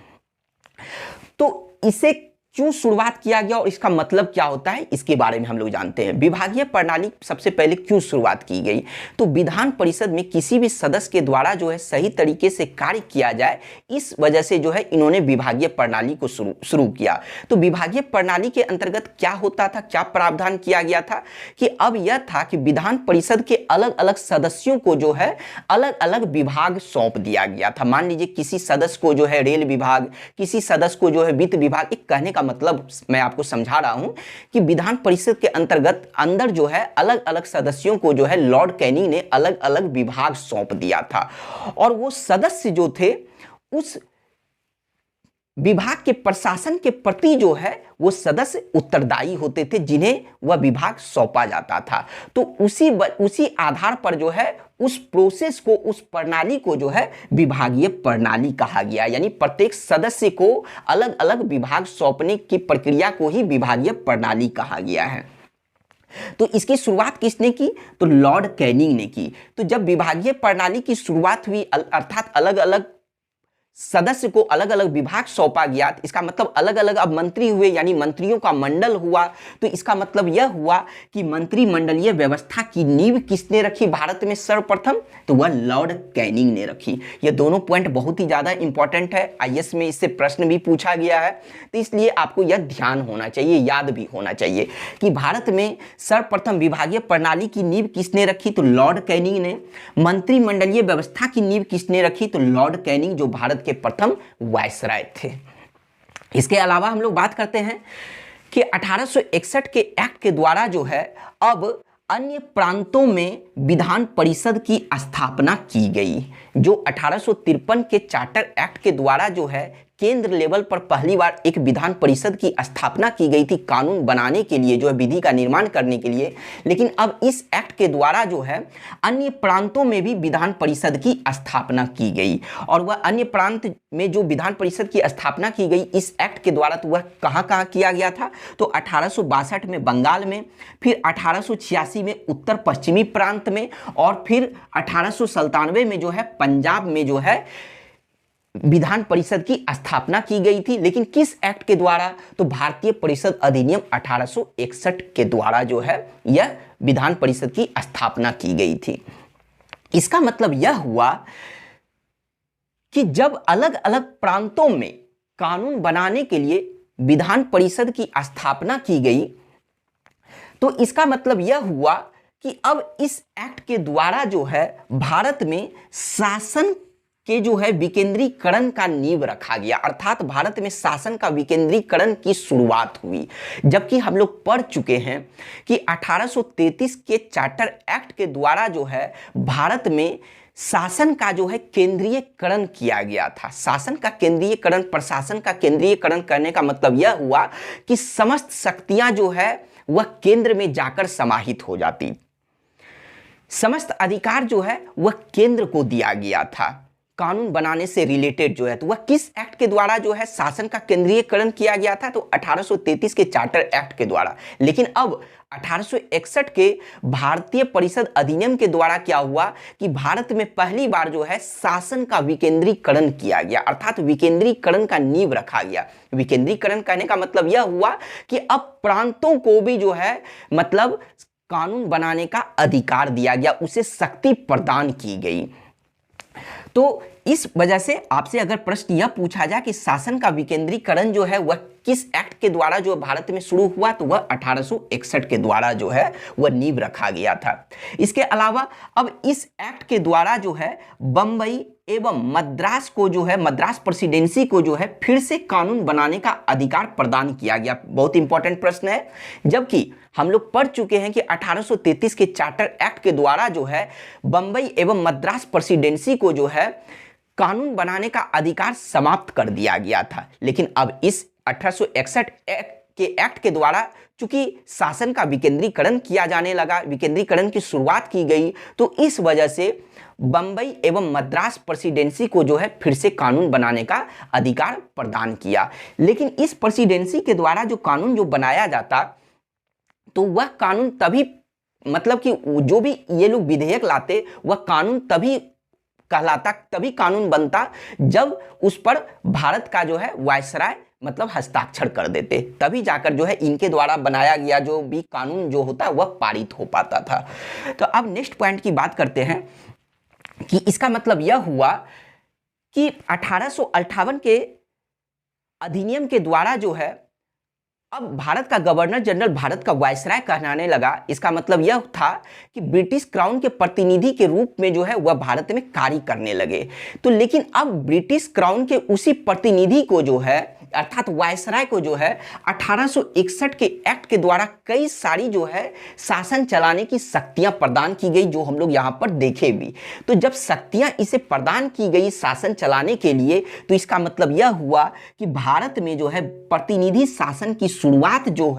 [SPEAKER 1] तो इसे क्यों शुरुआत किया गया और इसका मतलब क्या होता है इसके बारे में हम लोग जानते हैं। विभागीय प्रणाली सबसे पहले क्यों शुरुआत की गई, तो विधान परिषद में किसी भी सदस्य के द्वारा जो है सही तरीके से कार्य किया जाए, इस वजह से जो है इन्होंने विभागीय प्रणाली को शुरू किया। तो विभागीय प्रणाली के अंतर्गत क्या होता था, क्या प्रावधान किया गया था कि अब यह था कि विधान परिषद के अलग अलग सदस्यों को जो है अलग अलग विभाग सौंप दिया गया था। मान लीजिए किसी सदस्य को जो है रेल विभाग, किसी सदस्य को जो है वित्त विभाग। एक कहने का मतलब मैं आपको समझा रहा हूं कि विधान परिषद के अंतर्गत अंदर जो है अलग अलग सदस्यों को जो है लॉर्ड कैनिंग ने अलग अलग विभाग सौंप दिया था और वो सदस्य जो थे उस विभाग के प्रशासन के प्रति जो है वो सदस्य उत्तरदायी होते थे जिन्हें वह विभाग सौंपा जाता था। तो उसी आधार पर जो है उस प्रोसेस को, उस प्रणाली को जो है विभागीय प्रणाली कहा गया, यानी प्रत्येक सदस्य को अलग अलग विभाग सौंपने की प्रक्रिया को ही विभागीय प्रणाली कहा गया है। तो इसकी शुरुआत किसने की, तो लॉर्ड कैनिंग ने की। तो जब विभागीय प्रणाली की शुरुआत हुई अर्थात अलग अलग सदस्य को अलग अलग विभाग सौंपा गया, इसका मतलब अलग अलग अब मंत्री हुए, यानी मंत्रियों का मंडल हुआ। तो इसका मतलब यह हुआ कि मंत्रिमंडलीय व्यवस्था की नींव किसने रखी भारत में सर्वप्रथम, तो वह लॉर्ड कैनिंग ने रखी। ये दोनों पॉइंट बहुत ही ज्यादा इंपॉर्टेंट है, आईएएस में इससे प्रश्न भी पूछा गया है, तो इसलिए आपको यह ध्यान होना चाहिए, याद भी होना चाहिए कि भारत में सर्वप्रथम विभागीय प्रणाली की नींव किसने रखी, तो लॉर्ड कैनिंग ने। मंत्रिमंडलीय व्यवस्था की नींव किसने रखी, तो लॉर्ड कैनिंग जो भारत के प्रथम वायसराय थे। इसके अलावा हम लोग बात करते हैं कि 1861 के एक्ट के द्वारा जो है अब अन्य प्रांतों में विधान परिषद की स्थापना की गई। जो 1853 के चार्टर एक्ट के द्वारा जो है केंद्र लेवल पर पहली बार एक विधान परिषद की स्थापना की गई थी कानून बनाने के लिए, जो है विधि का निर्माण करने के लिए। लेकिन अब इस एक्ट के द्वारा जो है अन्य प्रांतों में भी विधान परिषद की स्थापना की गई और वह अन्य प्रांत में जो विधान परिषद की स्थापना की गई इस एक्ट के द्वारा, तो वह कहाँ कहाँ किया गया था, तो 1862 में बंगाल में, फिर 1886 में उत्तर पश्चिमी प्रांत में और फिर 1897 में जो है पंजाब में जो है विधान परिषद की स्थापना की गई थी। लेकिन किस एक्ट के द्वारा, तो भारतीय परिषद अधिनियम 1861 के द्वारा जो है यह विधान परिषद की स्थापना की गई थी। इसका मतलब यह हुआ कि जब अलग अलग प्रांतों में कानून बनाने के लिए विधान परिषद की स्थापना की गई, तो इसका मतलब यह हुआ कि अब इस एक्ट के द्वारा जो है भारत में शासन के जो है विकेंद्रीकरण का नींव रखा गया, अर्थात भारत में शासन का विकेंद्रीकरण की शुरुआत हुई। जबकि हम लोग पढ़ चुके हैं कि 1833 के चार्टर एक्ट के द्वारा जो है भारत में शासन का जो है केंद्रीयकरण किया गया था। शासन का केंद्रीयकरण, प्रशासन का केंद्रीयकरण करने का मतलब यह हुआ कि समस्त शक्तियां जो है वह केंद्र में जाकर समाहित हो जाती। समस्त अधिकार जो है वह केंद्र को दिया गया था कानून बनाने से रिलेटेड जो है। तो वह किस एक्ट के द्वारा जो है शासन का केंद्रीयकरण किया गया था? तो 1833 के चार्टर एक्ट के द्वारा। लेकिन अब 1861 के भारतीय परिषद अधिनियम के द्वारा क्या हुआ कि भारत में पहली बार जो है शासन का विकेंद्रीकरण किया गया, अर्थात विकेंद्रीकरण का नींव रखा गया। विकेंद्रीकरण कहने का मतलब यह हुआ कि अब प्रांतों को भी जो है मतलब कानून बनाने का अधिकार दिया गया, उसे शक्ति प्रदान की गई। तो इस वजह से आपसे अगर प्रश्न यह पूछा जाए कि शासन का विकेंद्रीकरण जो है वह किस एक्ट के द्वारा जो भारत में शुरू हुआ, तो वह 1861 के द्वारा जो है वह नींव रखा गया था। इसके अलावा अब इस एक्ट के द्वारा जो है बंबई एवं मद्रास को जो है, मद्रास प्रेसिडेंसी को जो है फिर से कानून बनाने का अधिकार प्रदान किया गया। बहुत इंपॉर्टेंट प्रश्न है, जबकि हम लोग पढ़ चुके हैं कि 1833 के चार्टर एक्ट के द्वारा जो है बंबई एवं मद्रास प्रेसिडेंसी को जो है कानून बनाने का अधिकार समाप्त कर दिया गया था। लेकिन अब इस 1861 के एक्ट के द्वारा चूंकि शासन का विकेंद्रीकरण किया जाने लगा, विकेंद्रीकरण की शुरुआत की गई, तो इस वजह से बंबई एवं मद्रास प्रेसिडेंसी को जो है फिर से कानून बनाने का अधिकार प्रदान किया। लेकिन इस प्रेसिडेंसी के द्वारा जो कानून जो बनाया जाता, तो वह कानून तभी मतलब कि जो भी ये लोग विधेयक लाते वह कानून तभी कहलाता, तभी कानून बनता जब उस पर भारत का जो है वायसराय मतलब हस्ताक्षर कर देते, तभी जाकर जो है इनके द्वारा बनाया गया जो भी कानून जो होता है वह पारित हो पाता था। तो अब नेक्स्ट पॉइंट की बात करते हैं कि इसका मतलब यह हुआ कि 1858 के अधिनियम के द्वारा जो है अब भारत का गवर्नर जनरल भारत का वायसराय कहलाने लगा। इसका मतलब यह था कि ब्रिटिश क्राउन के प्रतिनिधि के रूप में जो है वह भारत में कार्य करने लगे। तो लेकिन अब ब्रिटिश क्राउन के उसी प्रतिनिधि को जो है अर्थात वायसराय को जो है 1861 के एक्ट के द्वारा कई सारी जो है शासन चलाने की शक्तियां प्रदान की गई, जो हम लोग यहाँ पर देखे भी। तो जब शक्तियां इसे प्रदान की गई शासन चलाने के लिए, तो इसका मतलब यह हुआ कि भारत में जो है प्रतिनिधि शासन की शुरुआत जो है